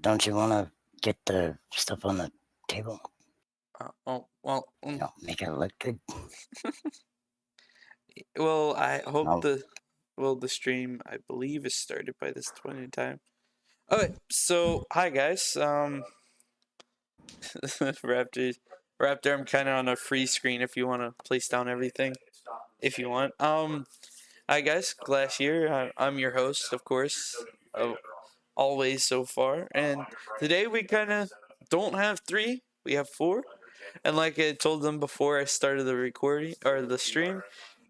Don't you want to get the stuff on the table? Make it look good. Well, I hope Oh. the stream, I believe, is started by this point in time. Okay, so hi guys. Raptor, I'm kind of on a free screen if you want to place down everything, if you want. Hi guys, Glass here. I'm your host, of course, always so far, and today we kind of don't have three, we have four. And like I told them before I started the recording or the stream,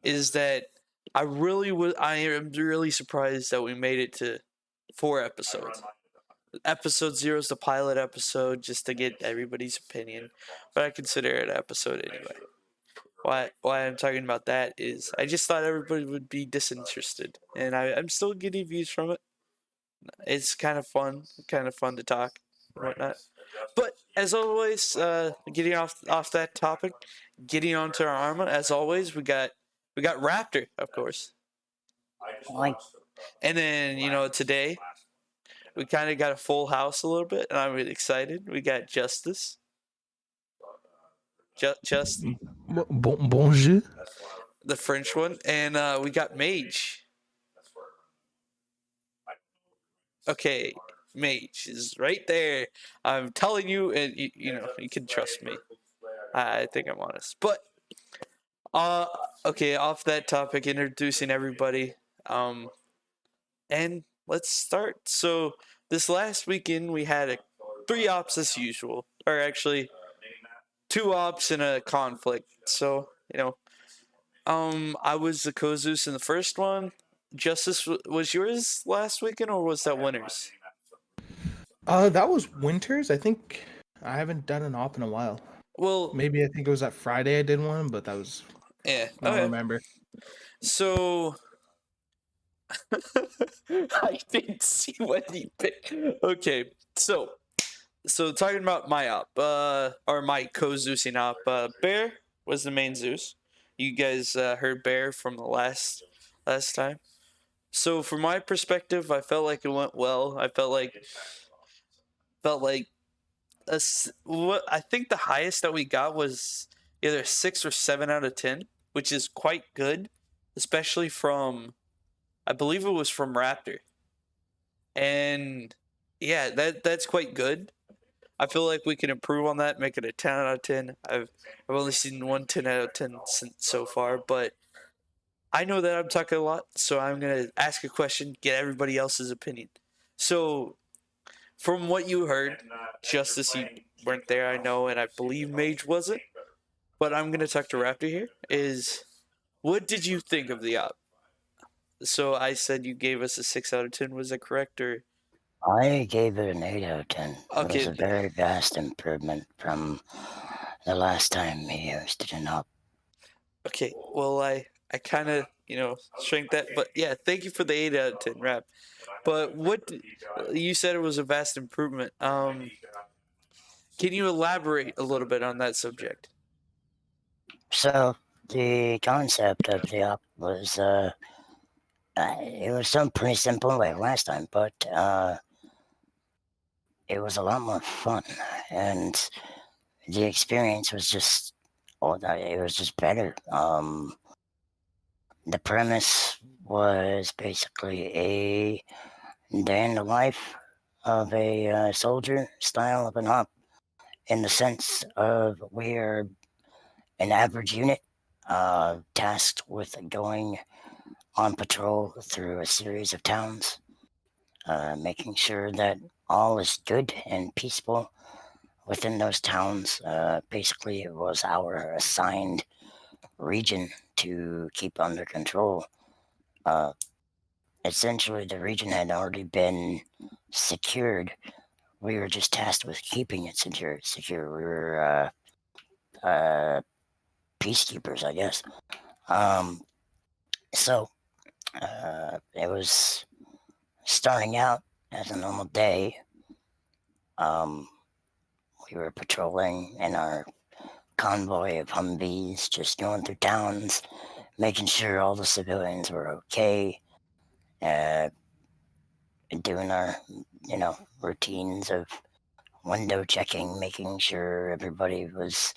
is that I am really surprised that we made it to 4 episodes. Episode 0 is the pilot episode, just to get everybody's opinion, but I consider it an episode anyway. Why I'm talking about that is I just thought everybody would be disinterested, and I'm still getting views from it. It's kind of fun to talk and whatnot. But as always, getting off that topic, getting onto our armor. As always, we got Raptor, of course. Like, And then today we kind of got a full house a little bit, and I'm really excited. We got Justice. Justin. Bonjour. The French one, and we got Mage. Okay, Mage is right there. I'm telling you, and you can trust me. I think I'm honest. But okay, off that topic, introducing everybody. And let's start. So this last weekend we had 3 ops as usual, or actually 2 ops and a conflict. So I was the Kozus in the first one. Justice, was yours last weekend, or was that Winners? That was Winters. I think I haven't done an op in a while. Well, maybe I think it was that Friday I did one, but that was I don't remember. So I didn't see what he picked. Okay, so talking about my op, or my co-Zeusing op, Bear was the main Zeus. You guys heard Bear from the last time. So from my perspective, I felt like it went well. I felt like what I think the highest that we got was either 6 or 7 out of 10, which is quite good, especially from, I believe it was from Raptor. And yeah, that's quite good. I feel like we can improve on that, make it a 10 out of 10. I've only seen one 10 out of 10 so far, but I know that I'm talking a lot, so I'm going to ask a question, get everybody else's opinion. So, from what you heard, Justice, you weren't there, I know, and I believe Mage wasn't, but I'm going to talk to Raptor here, is what did you think of the op? So I said you gave us a 6 out of 10, was that correct, or? I gave it an 8 out of 10. Okay. It was a very vast improvement from the last time we used it in up. Okay, well, I kind of, shrank that, but yeah, thank you for the 8 out of 10, Rap. But you said it was a vast improvement. Can you elaborate a little bit on that subject? So, the concept of the op was, it was some pretty simple like last time, but it was a lot more fun, and the experience was just, it was just better. The premise was basically a day in the life of a soldier style of an op, in the sense of we're an average unit tasked with going on patrol through a series of towns, making sure that all is good and peaceful within those towns. Basically, it was our assigned region to keep under control. Essentially, the region had already been secured. We were just tasked with keeping it secure. We were peacekeepers, I guess. So it was starting out as a normal day. We were patrolling in our convoy of Humvees, just going through towns, making sure all the civilians were okay, doing our routines of window checking, making sure everybody was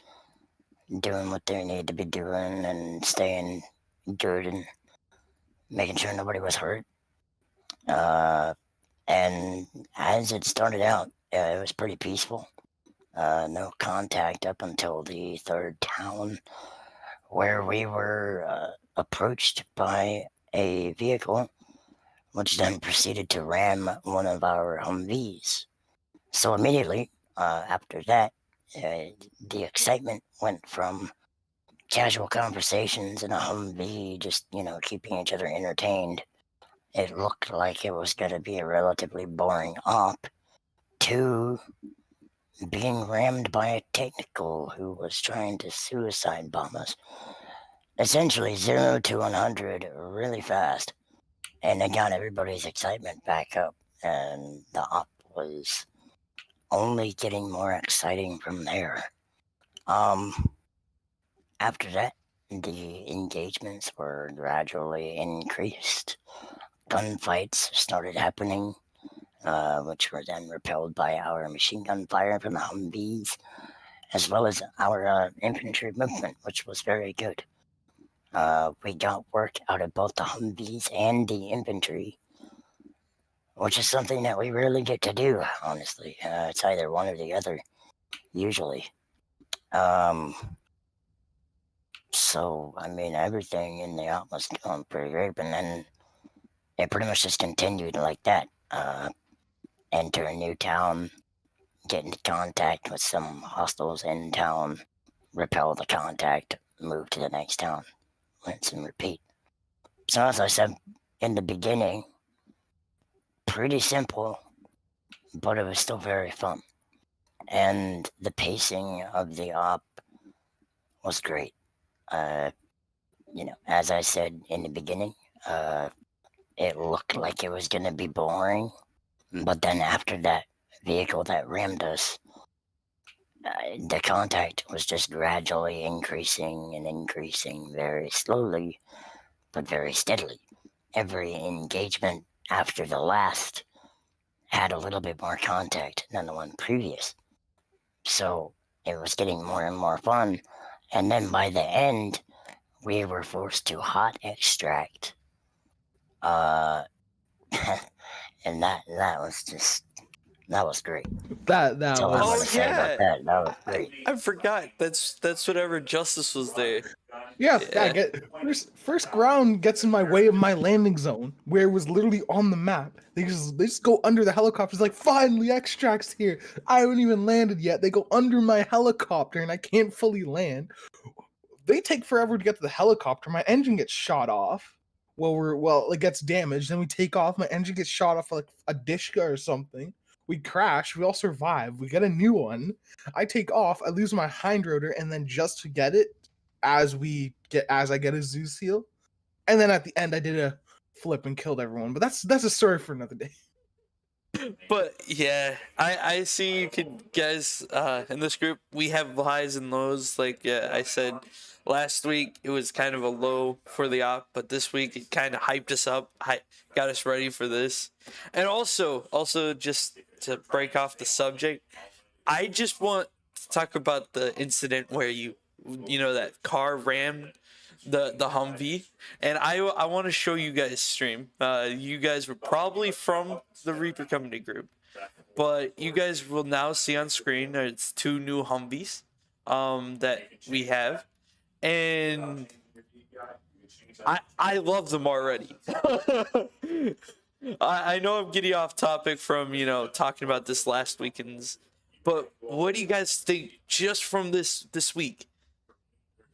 doing what they needed to be doing and staying good and making sure nobody was hurt. And as it started out, it was pretty peaceful. No contact up until the third town, where we were approached by a vehicle, which then proceeded to ram one of our Humvees. So immediately after that, the excitement went from casual conversations in a Humvee, just, keeping each other entertained. It looked like it was going to be a relatively boring op, to being rammed by a technical who was trying to suicide bomb us. Essentially 0 to 100 really fast. And it got everybody's excitement back up. And the op was only getting more exciting from there. After that, the engagements were gradually increased. Gunfights started happening, which were then repelled by our machine gun fire from the Humvees, as well as our infantry movement, which was very good. We got work out of both the Humvees and the infantry, which is something that we rarely get to do, honestly. It's either one or the other, usually. So, everything in the op was going pretty great, and then it pretty much just continued like that. Enter a new town, get into contact with some hostiles in town, repel the contact, move to the next town, rinse and repeat. So as I said in the beginning, pretty simple, but it was still very fun. And the pacing of the op was great. As I said in the beginning, it looked like it was going to be boring. But then after that vehicle that rammed us, the contact was just gradually increasing and increasing very slowly, but very steadily. Every engagement after the last had a little bit more contact than the one previous. So it was getting more and more fun. And then by the end, we were forced to hot extract. And that was great. That That's all I'm was gonna say about that. That was great. I forgot. That's whatever Justice was there. yeah. First ground gets in my way of my landing zone, where it was literally on the map. They just go under the helicopter. It's like, finally extracts here. I haven't even landed yet. They go under my helicopter and I can't fully land. They take forever to get to the helicopter. My engine gets shot off. It gets damaged. Then we take off. My engine gets shot off like a Dishka or something. We crash. We all survive. We get a new one. I take off. I lose my hind rotor, and then just to get it, as I get a zoo seal, and then at the end I did a flip and killed everyone. But that's a story for another day. But yeah, I see you could guys in this group, we have highs and lows. Like I said last week, it was kind of a low for the op, but this week it kind of hyped us up, got us ready for this. And also just to break off the subject, I just want to talk about the incident where that car rammed the Humvee, and I want to show you guys stream. You guys were probably from the Reaper Company group, but you guys will now see on screen it's 2 new Humvees that we have, and I love them already. I know I'm getting off topic from talking about this last weekend's, but what do you guys think just from this week?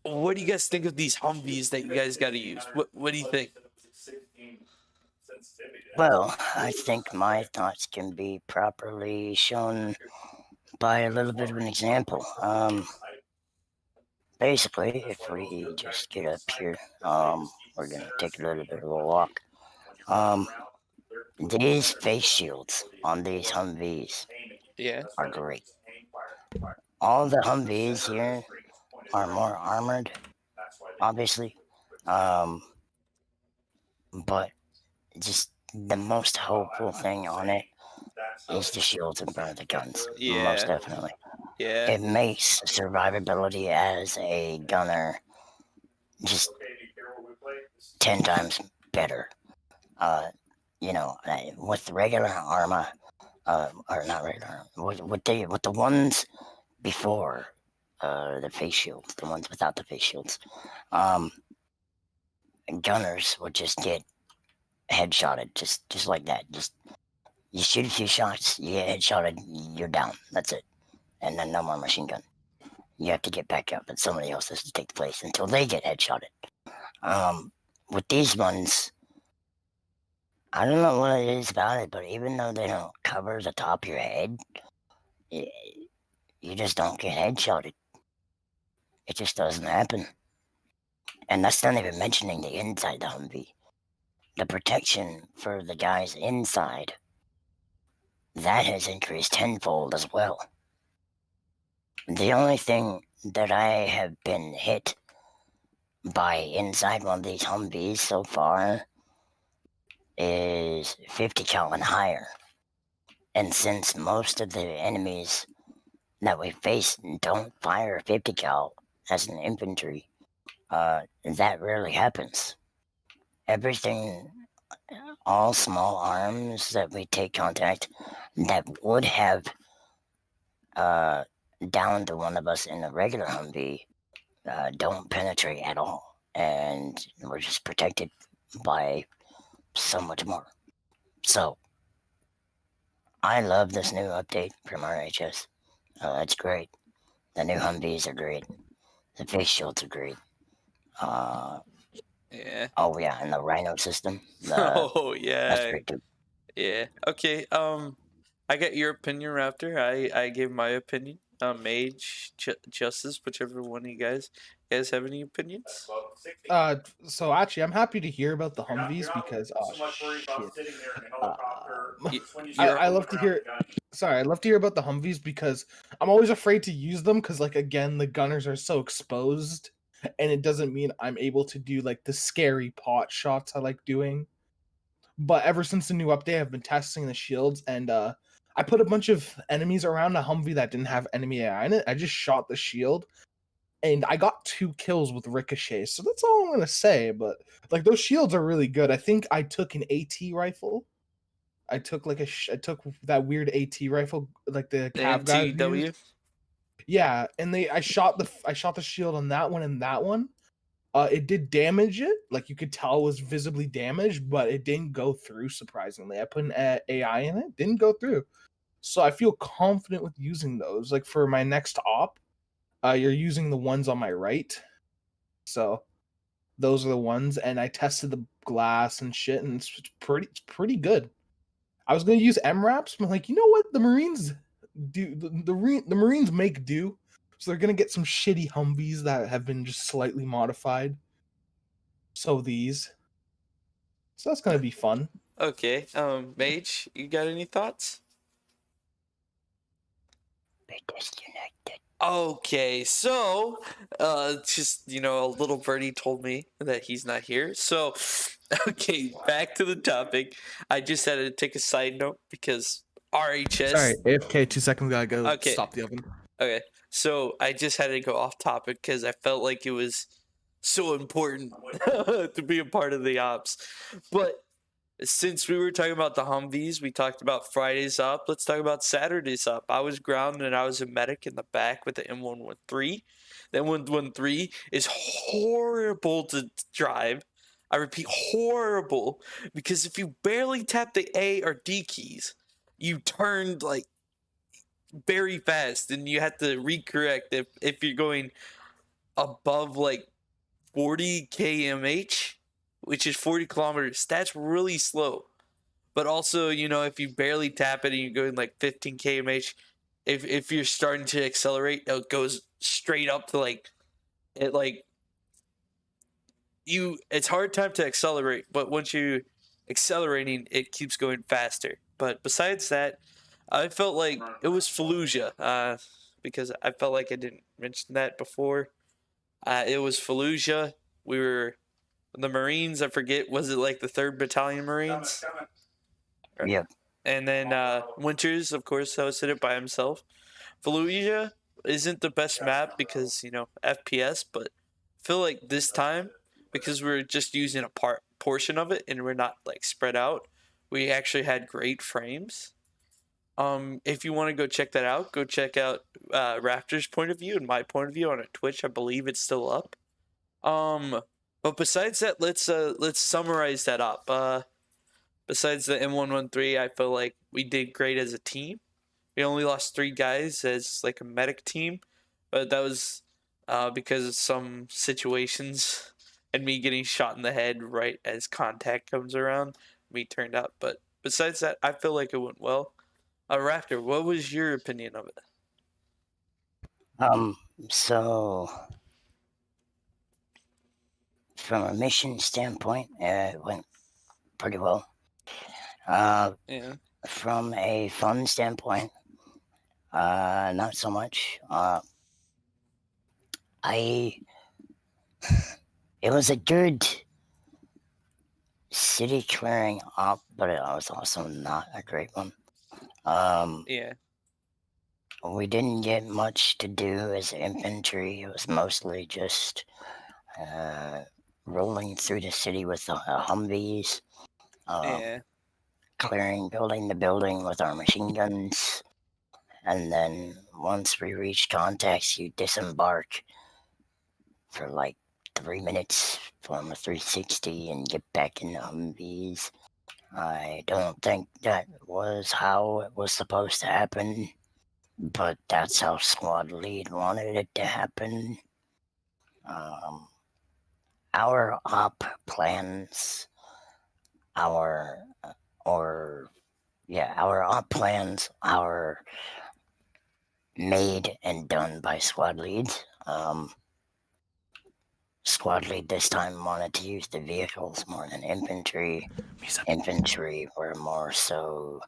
What do you guys think of these Humvees that you guys got to use? What do you think? Well, I think my thoughts can be properly shown by a little bit of an example. Basically, if we just get up here, we're gonna take a little bit of a walk. These face shields on these Humvees Yeah. are great. All the Humvees here are more armored, obviously, but just the most hopeful thing on it is the shields in front of the guns. Yeah. Most definitely. Yeah. It makes survivability as a gunner just 10 times better. With regular armor, or not regular, with the ones before the face shields, the ones without the face shields, gunners would just get headshotted, just like that. Just you shoot a few shots, you get headshotted, you're down. That's it, and then no more machine gun. You have to get back up, and somebody else has to take the place until they get headshotted. With these ones, I don't know what it is about it, but even though they don't cover the top of your head, you just don't get headshotted. It just doesn't happen. And that's not even mentioning the inside the Humvee. The protection for the guys inside, that has increased tenfold as well. The only thing that I have been hit by inside one of these Humvees so far is 50 cal and higher. And since most of the enemies that we face don't fire 50 cal as an infantry, that rarely happens. Everything, all small arms that we take contact that would have downed one of us in a regular Humvee don't penetrate at all, and we're just protected by so much more. So I love this new update from RHS. It's great. The new Humvees are great. The face shields are great. Yeah. Oh yeah, and the Rhino system. Oh That's yeah. great too. Yeah. Okay. I got your opinion, Raptor. I gave my opinion. Mage, Justice, whichever one of you guys have any opinions? So actually, I'm happy to hear about the Humvees because shit. I love to hear. Sorry, I love to hear about the Humvees because I'm always afraid to use them because, like, again, the gunners are so exposed, and it doesn't mean I'm able to do like the scary pot shots I like doing. But ever since the new update, I've been testing the shields, and I put a bunch of enemies around a Humvee that didn't have enemy AI in it. I just shot the shield, and I got 2 kills with ricochet. So that's all I'm gonna say. But like those shields are really good. I think I took an AT rifle. I took like I took that weird AT rifle, like the Cav guys MTW. used. Yeah, and I shot the shield on that one and that one. It did damage it, like you could tell it was visibly damaged, but it didn't go through. Surprisingly, I put an AI in it, didn't go through. So I feel confident with using those. Like for my next op, you're using the ones on my right. So those are the ones, and I tested the glass and shit, and it's pretty good. I was gonna use MRAPs, but like, you know what? The Marines do the Marines make do. So they're gonna get some shitty Humvees that have been just slightly modified. So these. So that's gonna be fun. Okay. Mage, you got any thoughts? Be disconnected. Okay, so just a little birdie told me that he's not here. So okay, back to the topic. I just had to take a side note because RHS. Sorry, AFK. 2 seconds. Gotta go. Okay. Stop the oven. Okay, so I just had to go off topic because I felt like it was so important to be a part of the ops. But since we were talking about the Humvees, we talked about Friday's op. Let's talk about Saturday's op. I was grounded and I was a medic in the back with the M113. The M113 is horrible to drive. I repeat, horrible, because if you barely tap the A or D keys, you turned like very fast and you have to recorrect if you're going above like 40 kmh, which is 40 kilometers. That's really slow. But also, if you barely tap it and you're going like 15 kmh, if you're starting to accelerate, it goes straight up to it's hard time to accelerate, but once you accelerating, it keeps going faster. But besides that, I felt like it was Fallujah, because I felt like I didn't mention that before. It was Fallujah. We were the Marines. I forget, was it like the 3rd Battalion Marines? Yep. And then Winters, of course, hosted it by himself. Fallujah isn't the best map because, FPS, but I feel like this time, because we're just using a portion of it and we're not like spread out, we actually had great frames. If you want to go check that out, go check out Raptor's point of view and my point of view on a Twitch. I believe it's still up. But besides that, let's summarize that up. Besides the M113, I feel like we did great as a team. We only lost 3 guys as like a medic team, but that was because of some situations and me getting shot in the head right as contact comes around. Me turned out, but besides that, I feel like it went well. Raptor, what was your opinion of it? So from a mission standpoint, it went pretty well. Yeah. From a fun standpoint, not so much. It was a good city clearing op, but it was also not a great one. Yeah. We didn't get much to do as infantry. It was mostly just rolling through the city with the Humvees, Yeah. building the building with our machine guns, and then once we reach contacts, you disembark for like 3 minutes, form a 360, and get back in the Humvees. I don't think that was how it was supposed to happen, but that's how squad lead wanted it to happen. Our op plans, our op plans are made and done by squad leads. Squad lead this time wanted to use the vehicles more than infantry. Infantry were more so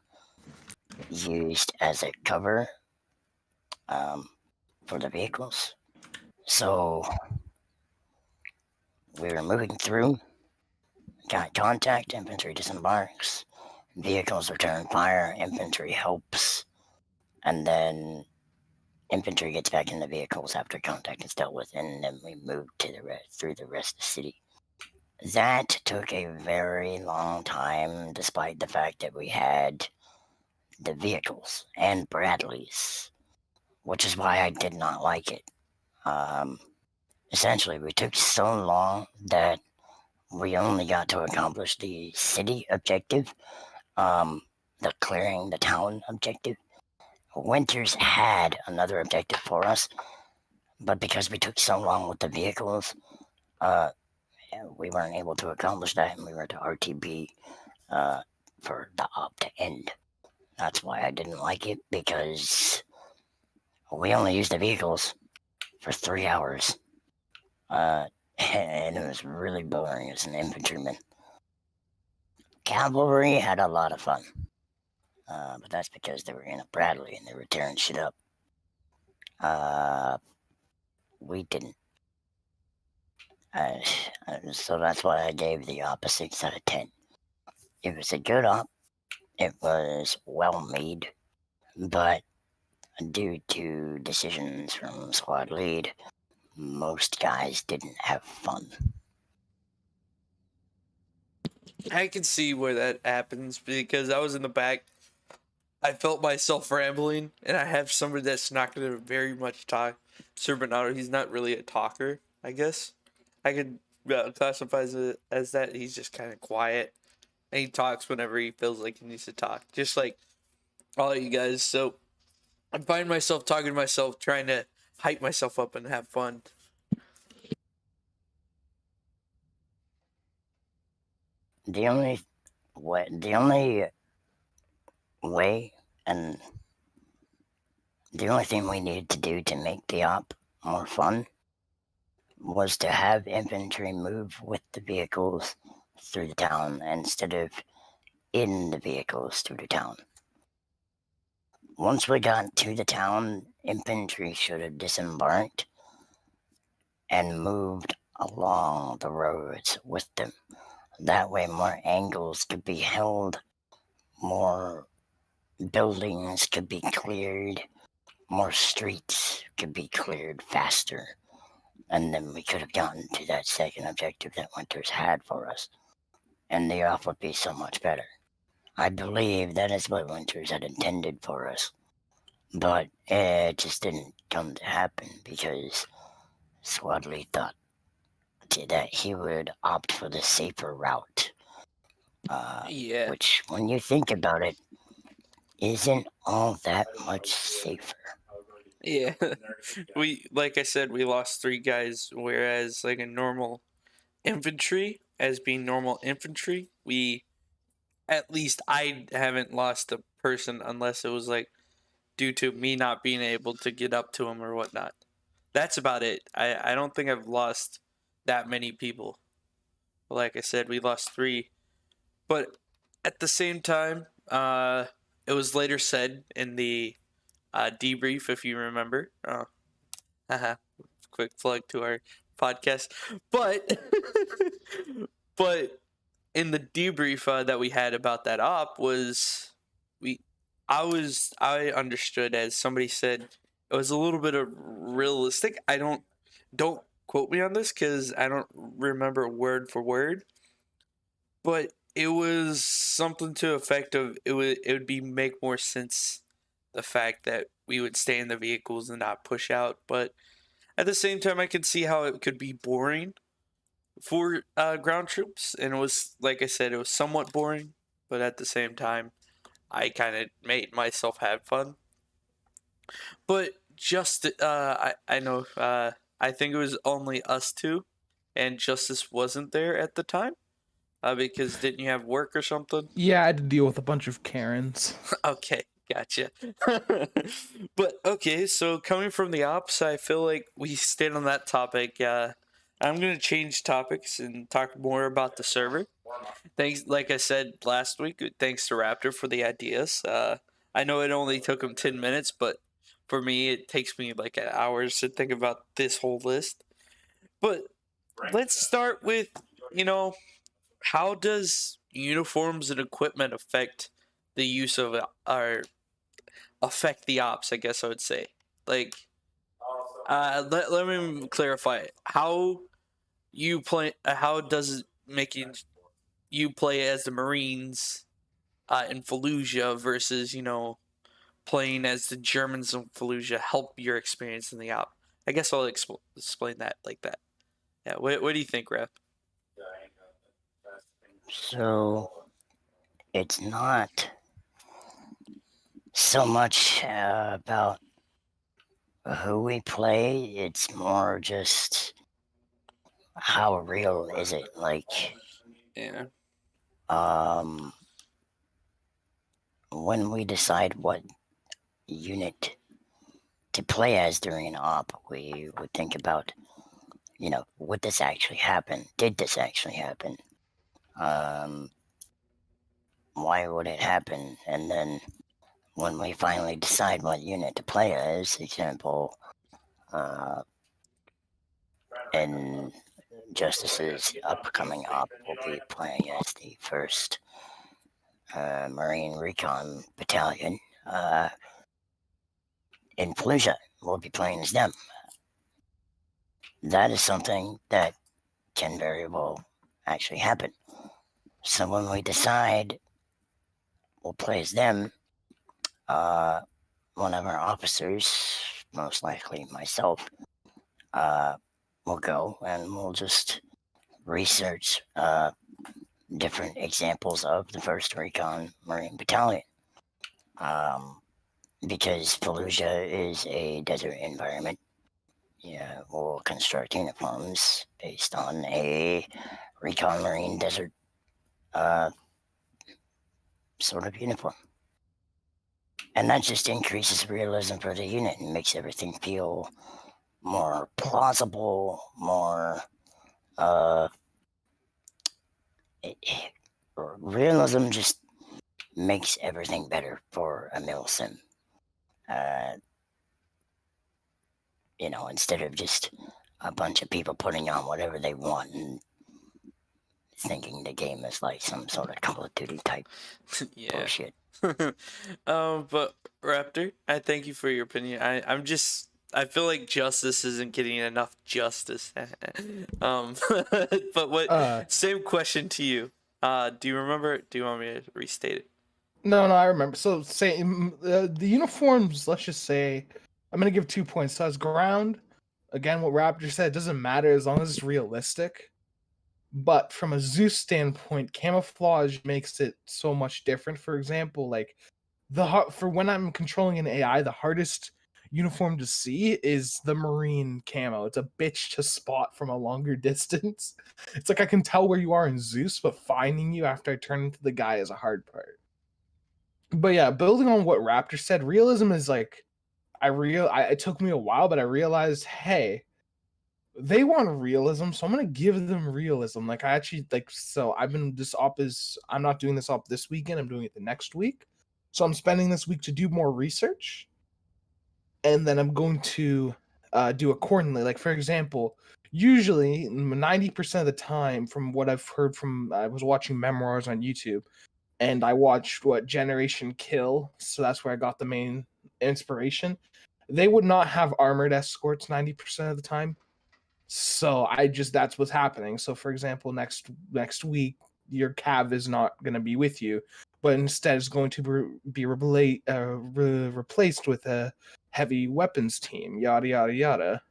used as a cover for the vehicles. So we were moving through, got contact, infantry disembarks, vehicles return fire, infantry helps, and then infantry gets back in the vehicles after contact is dealt with, and then we move to through the rest of the city. That took a very long time, despite the fact that we had the vehicles and Bradleys, which is why I did not like it. Essentially, we took so long that we only got to accomplish the city objective, the clearing the town objective. Winters had another objective for us, but because we took so long with the vehicles, we weren't able to accomplish that, and we were to RTB for the op to end. That's why I didn't like it, because we only used the vehicles for 3 hours. And it was really boring as an infantryman. Cavalry had a lot of fun. But that's because they were in a Bradley and they were tearing shit up. We didn't. So that's why I gave the op a 6 out of 10. It was a good op. It was well made. But due to decisions from squad lead, most guys didn't have fun. I can see where that happens because I was in the back. I felt myself rambling, and I have somebody that's not going to very much talk. Sir Bernardo, he's not really a talker, I guess. I could classify it as that. He's just kind of quiet, and he talks whenever he feels like he needs to talk, just like all you guys. So I find myself talking to myself, trying to hype myself up and have fun. The only way and the only thing we needed to do to make the op more fun was to have infantry move with the vehicles through the town instead of in the vehicles through the town. Once we got to the town, infantry should have disembarked and moved along the roads with them. That way more angles could be held more buildings could be cleared, more streets could be cleared faster, and then we could have gotten to that second objective that Winters had for us, and the off would be so much better. I believe that is what Winters had intended for us, but it just didn't come to happen because Swadley thought that he would opt for the safer route. Yeah. Which, when you think about it, isn't all that much safer. Yeah. Like I said, we lost 3 guys, whereas like a normal infantry, as being normal infantry, at least I haven't lost a person unless it was like due to me not being able to get up to him or whatnot. That's about it. I don't think I've lost that many people. Like I said, we lost 3. But at the same time, it was later said in the debrief, if you remember. Haha, quick plug to our podcast. But but in the debrief that we had about that op was I understood, as somebody said, it was a little bit of realistic. Don't quote me on this because I don't remember word for word, but it was something to the effect of it would be make more sense, the fact that we would stay in the vehicles and not push out. But at the same time, I could see how it could be boring for ground troops, and it was, like I said, it was somewhat boring, but at the same time, I kind of made myself have fun. But just I know I think it was only us 2, and Justice wasn't there at the time. Because didn't you have work or something? Yeah, I had to deal with a bunch of Karens. Okay, gotcha. But okay, so coming from the ops, I feel like we stayed on that topic. I'm gonna change topics and talk more about the server. Thanks, like I said last week, thanks to Raptor for the ideas. I know it only took him 10 minutes, but for me, it takes me like hours to think about this whole list. But let's start with, how does uniforms and equipment affect the use of our affect the ops, I guess I would say. Like, let me clarify it. How you play? How does it making you play as the Marines in Fallujah versus playing as the Germans in Fallujah help your experience in the op? I guess I'll explain that like that. Yeah. What do you think, Rep? So, it's not so much about who we play, it's more just how real is it? Like, Yeah. when we decide what unit to play as during an op, we would think about, would this actually happen? Did this actually happen? Why would it happen? And then when we finally decide what unit to play as, example, in Justice's upcoming op, will be playing as the 1st Marine Recon Battalion. In Fallujah, we'll be playing as them. That is something that can very well actually happen. So when we decide we'll play as them, one of our officers, most likely myself, will go and we'll just research different examples of the 1st Recon Marine Battalion. Because Fallujah is a desert environment, we'll construct uniforms based on a Recon Marine desert sort of uniform. And that just increases realism for the unit and makes everything feel more plausible, more realism just makes everything better for a milsim. Instead of just a bunch of people putting on whatever they want and thinking the game is like some sort of Call of Duty type Yeah. bullshit. But Raptor, I thank you for your opinion. I feel like justice isn't getting enough justice. But same question to you. Do you remember? Do you want me to restate it? No, I remember. So say the uniforms. Let's just say I'm gonna give 2 points. So as ground, again, what Raptor said, it doesn't matter as long as it's realistic. But from a Zeus standpoint, camouflage makes it so much different. For example, like for when I'm controlling an AI, the hardest uniform to see is the marine camo. It's a bitch to spot from a longer distance. It's like I can tell where you are in Zeus, but finding you after I turn into the guy is a hard part. But yeah, building on what Raptor said, realism is like it took me a while, but I realized, hey, they want realism, so I'm gonna give them realism. Like I actually so I'm not doing this op this weekend, I'm doing it the next week. So I'm spending this week to do more research, and then I'm going to do accordingly. Like for example, usually 90% of the time, from what I've heard from, I was watching memoirs on YouTube, and I watched Generation Kill, so that's where I got the main inspiration. They would not have armored escorts 90% of the time. So that's what's happening. So for example, next week your cav is not going to be with you, but instead is going to be replaced with a heavy weapons team. Yada yada yada.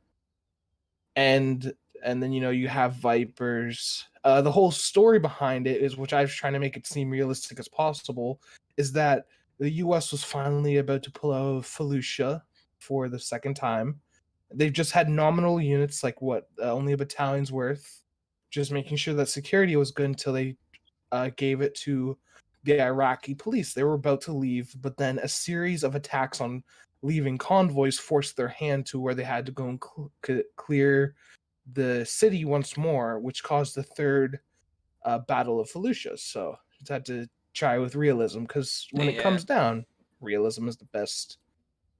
And then you have Vipers. The whole story behind it is, which I was trying to make it seem realistic as possible, is that the U.S. was finally about to pull out of Fallujah for the second time. They've just had nominal units, like only a battalion's worth, just making sure that security was good until they gave it to the Iraqi police. They were about to leave, but then a series of attacks on leaving convoys forced their hand to where they had to go and clear the city once more, which caused the third Battle of Fallujah. So just had to try with realism, because when it comes down, realism is the best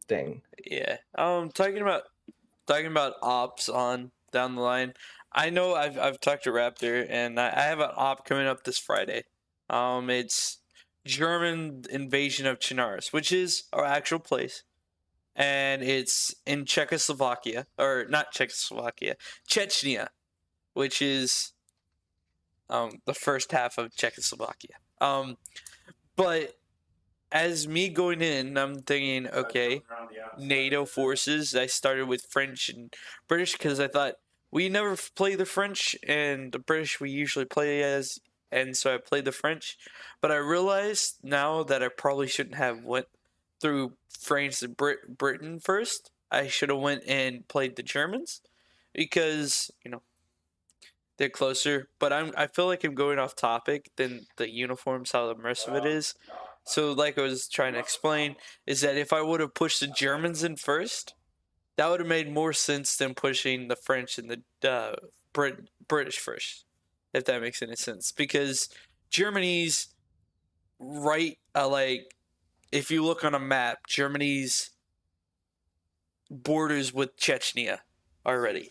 thing. Yeah. Talking about ops on down the line. I know I've talked to Raptor, and I have an op coming up this Friday. It's German invasion of Chinaris, which is our actual place, and it's in Czechoslovakia, or not Czechoslovakia, Chechnya, which is the first half of Czechoslovakia. But as me going in, I'm thinking, okay, NATO forces. I started with French and British because I thought we never play the French, and the British we usually play as, and so I played the French. But I realized now that I probably shouldn't have went through France and Britain first. I should have went and played the Germans because they're closer. But I feel like I'm going off topic than the uniforms, how immersive it is. So, like I was trying to explain, is that if I would have pushed the Germans in first, that would have made more sense than pushing the French and the British first, if that makes any sense. Because Germany's right, like, if you look on a map, Germany's borders with Chechnya already,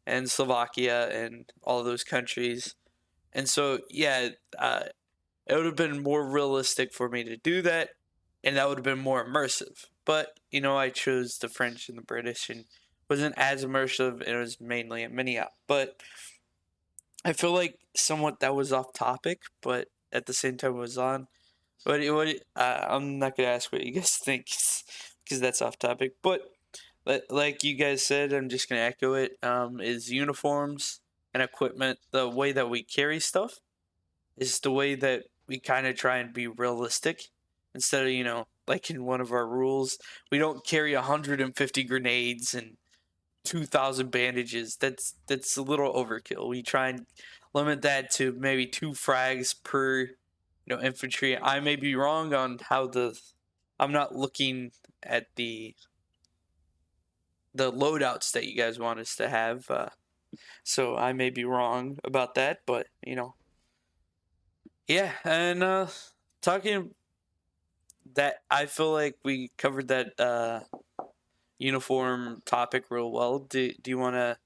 and Slovakia, and all those countries. And so, yeah, it would have been more realistic for me to do that, and that would have been more immersive. But, I chose the French and the British, and wasn't as immersive, and it was mainly a mini-op. But I feel like somewhat that was off topic, but at the same time it was on. But I'm not going to ask what you guys think, because that's off topic. But like you guys said, I'm just going to echo it, is uniforms and equipment, the way that we carry stuff, is the way that we kind of try and be realistic, instead of like in one of our rules, we don't carry 150 grenades and 2,000 bandages. That's a little overkill. We try and limit that to maybe 2 frags per infantry. I may be wrong on how I'm not looking at the loadouts that you guys want us to have, so I may be wrong about that, but yeah. And talking that, I feel like we covered that uniform topic real well. Do you want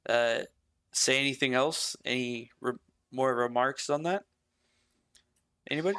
to say anything else? Any more remarks on that? Anybody?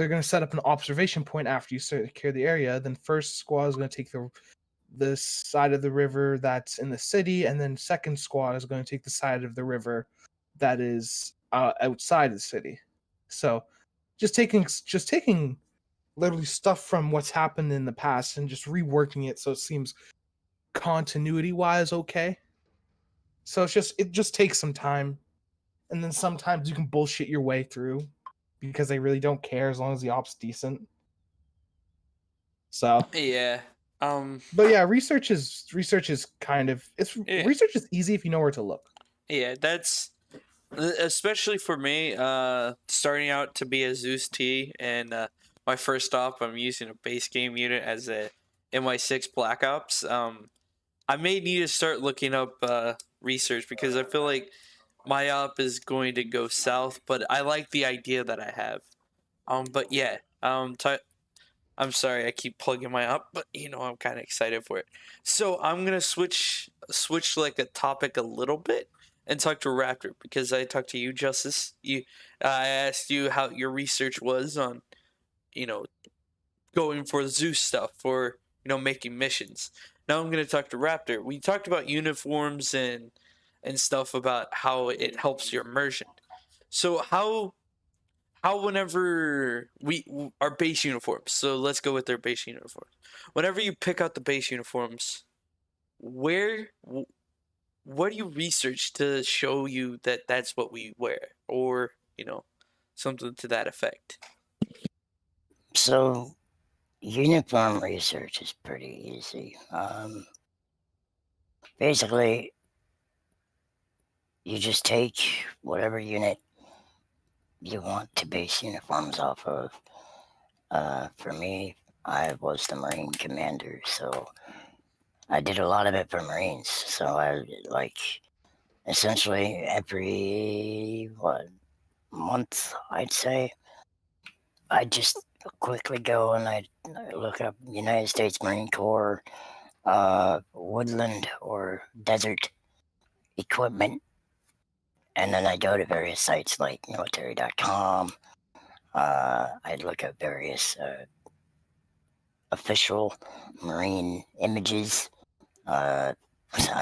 they're going to set up an observation point after you secure the area. Then first squad is going to take the side of the river that's in the city, and then second squad is going to take the side of the river that is outside the city. So just taking literally stuff from what's happened in the past and just reworking it so it seems continuity wise okay. So it just takes some time, and then sometimes you can bullshit your way through because they really don't care as long as the op's decent. So Yeah. but yeah, research is kind of Yeah. research is easy if you know where to look. Yeah, that's especially for me, starting out to be a Zeus T, and my first op, I'm using a base game unit as a MI6 Black Ops. I may need to start looking up research because I feel like my op is going to go south, but I like the idea that I have. But yeah, I'm sorry I keep plugging my op, but I'm kind of excited for it. So I'm gonna switch like a topic a little bit and talk to Raptor because I talked to you, Justice. I asked you how your research was on you know going for Zeus stuff for making missions. Now I'm gonna talk to Raptor. We talked about uniforms and stuff about how it helps your immersion. So how whenever our base uniforms. So let's go with their base uniforms. Whenever you pick out the base uniforms, what do you research to show you that that's what we wear, or something to that effect? So, uniform research is pretty easy. Basically, you just take whatever unit you want to base uniforms off of. For me, I was the Marine commander, so I did a lot of it for Marines. So I essentially every month, I'd say, I just quickly go and I look up United States Marine Corps, woodland or desert equipment, and then I go to various sites like military.com. I'd look at various official Marine images. I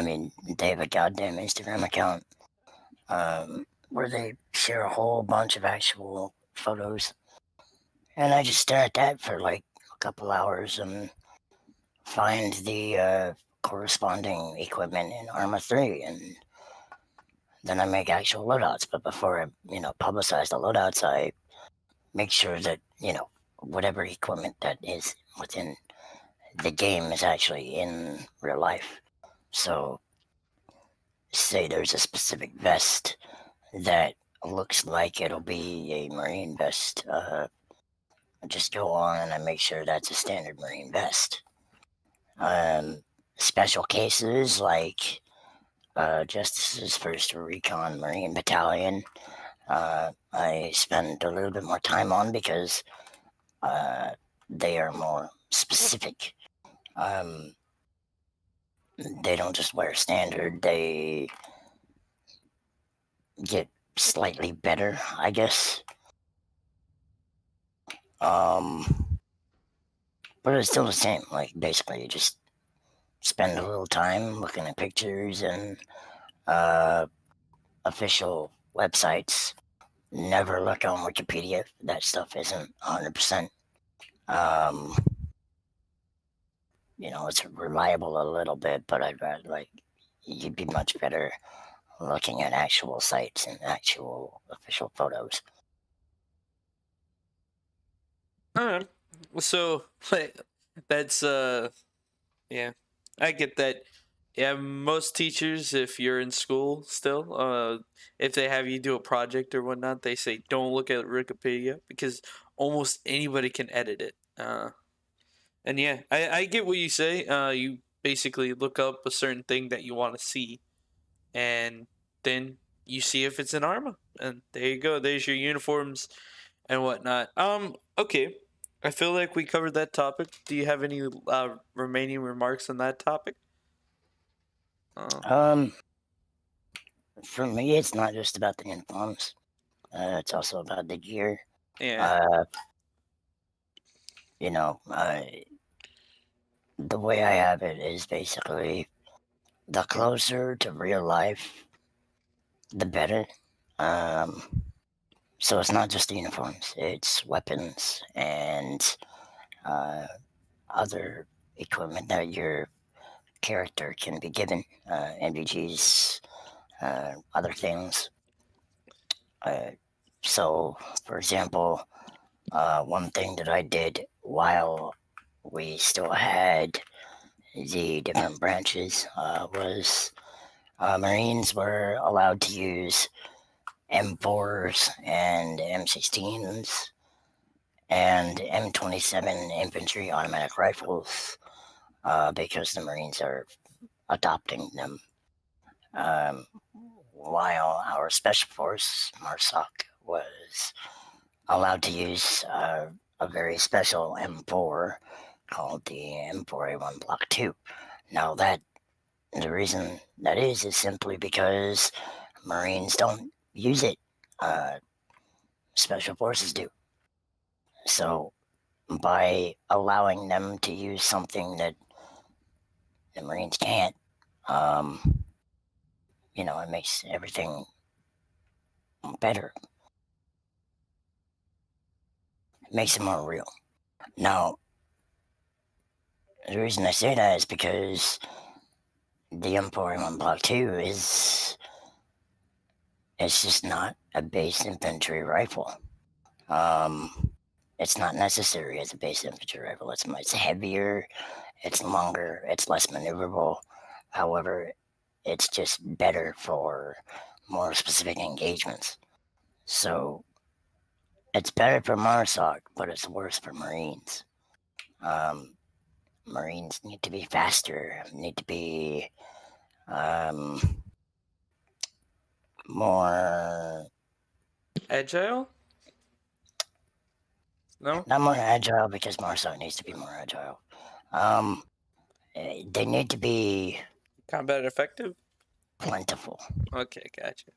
mean, they have a goddamn Instagram account where they share a whole bunch of actual photos. And I just stare at that for like a couple hours and find the corresponding equipment in Arma 3. And then I make actual loadouts. But before I, publicize the loadouts, I make sure that, whatever equipment that is within the game is actually in real life. So, say there's a specific vest that looks like it'll be a Marine vest. I just go on and I make sure that's a standard Marine vest. Special cases like Justice's First Recon Marine Battalion, I spend a little bit more time on because they are more specific. They don't just wear standard, they get slightly better, I guess. But it's still the same. Like, basically, you just spend a little time looking at pictures and official websites. Never look on Wikipedia. That stuff isn't 100%. It's reliable a little bit, but I'd rather, you'd be much better looking at actual sites and actual official photos. Alright. So that's yeah, I get that. Yeah, most teachers, if you're in school still, if they have you do a project or whatnot, they say don't look at Wikipedia because almost anybody can edit it. And yeah, I get what you say. You basically look up a certain thing that you want to see, and then you see if it's an Arma, and there you go. There's your uniforms and whatnot. Okay. I feel like we covered that topic. Do you have any remaining remarks on that topic? For me, it's not just about the uniforms. It's also about the gear. Yeah. you know, the way I have it is basically the closer to real life, the better. Um, so it's not just uniforms; it's weapons and uh, other equipment that your character can be given, NVGs, other things. Uh, so, for example, one thing that I did while we still had the different branches was Marines were allowed to use M4s and M16s and M27 infantry automatic rifles because the Marines are adopting them. Um, while our Special Force, MARSOC, was allowed to use a very special M4 called the M4A1 Block 2. Now, the reason that is simply because Marines don't use it. Special Forces do. So, by allowing them to use something that the Marines can't, um, it makes everything better. It makes it more real. Now, the reason I say that is because the M4A1 Block 2 it's just not a base infantry rifle. It's not necessary as a base infantry rifle. It's heavier, it's longer, it's less maneuverable. However, it's just better for more specific engagements. So it's better for MARSOC, but it's worse for Marines. Marines need to be faster, need to be more, Agile? No? not more agile because MARSOC needs to be more agile. They need to be Combat effective? plentiful. Okay, gotcha.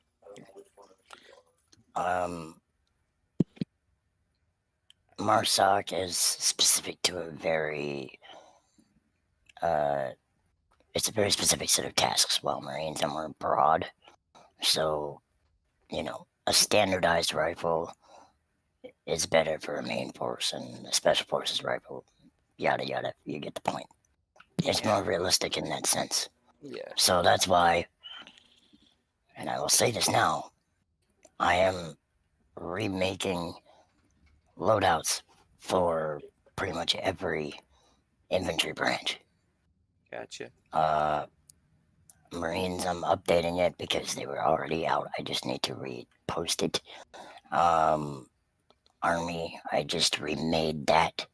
MARSOC is specific to it's a very specific set of tasks, while Marines are more broad. So, a standardized rifle is better for a main force, and a special forces rifle, yada yada. You get the point. It's more realistic in that sense. Yeah. So that's why, and I will say this now, I am remaking loadouts for pretty much every infantry branch. Gotcha. Marines, I'm updating it because they were already out. I just need to repost it. Army, I just remade that.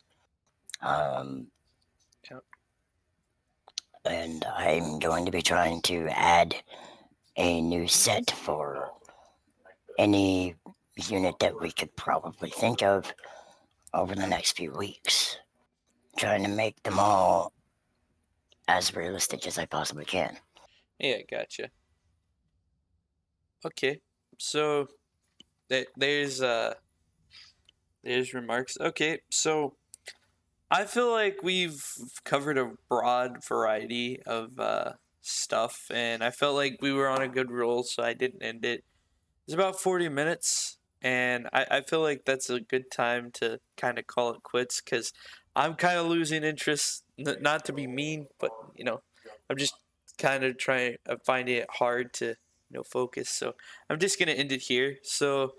Yep. And I'm going to be trying to add a new set for any unit that we could probably think of over the next few weeks. Trying to make them all as realistic as I possibly can. Yeah, gotcha. Okay. So there's remarks. Okay, so I feel like we've covered a broad variety of stuff, and I felt like we were on a good roll, so I didn't end it. It's about 40 minutes, and I feel like that's a good time to kind of call it quits because I'm kind of losing interest. Not to be mean, but I'm just kind of finding it hard to focus. So I'm just gonna end it here. So,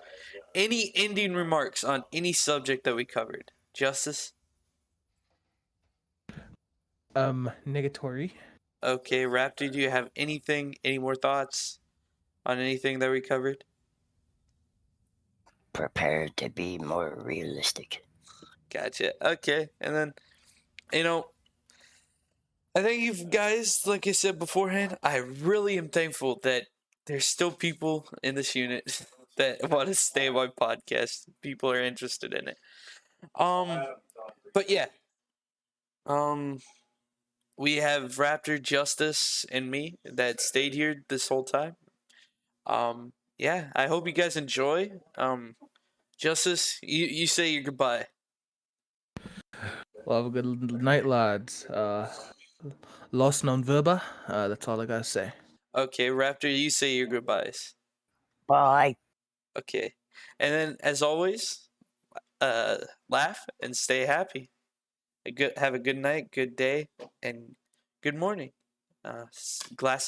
any ending remarks on any subject that we covered, Justice? Negatory. Okay, Raptor, do you have any more thoughts on anything that we covered? Prepare to be more realistic. Gotcha. Okay, and then, you know, I thank you guys, like I said beforehand, I really am thankful that there's still people in this unit that want to stay on my podcast. People are interested in it. But yeah, um, we have Raptor, Justice, and me that stayed here this whole time. Yeah, I hope you guys enjoy. Justice, you say your goodbye. Well, have a good night, lads. Lost non verba. That's all I gotta say. Okay, Raptor, you say your goodbyes. Bye. Okay. And then, as always, laugh and stay happy. Have a good night, good day, and good morning. Glass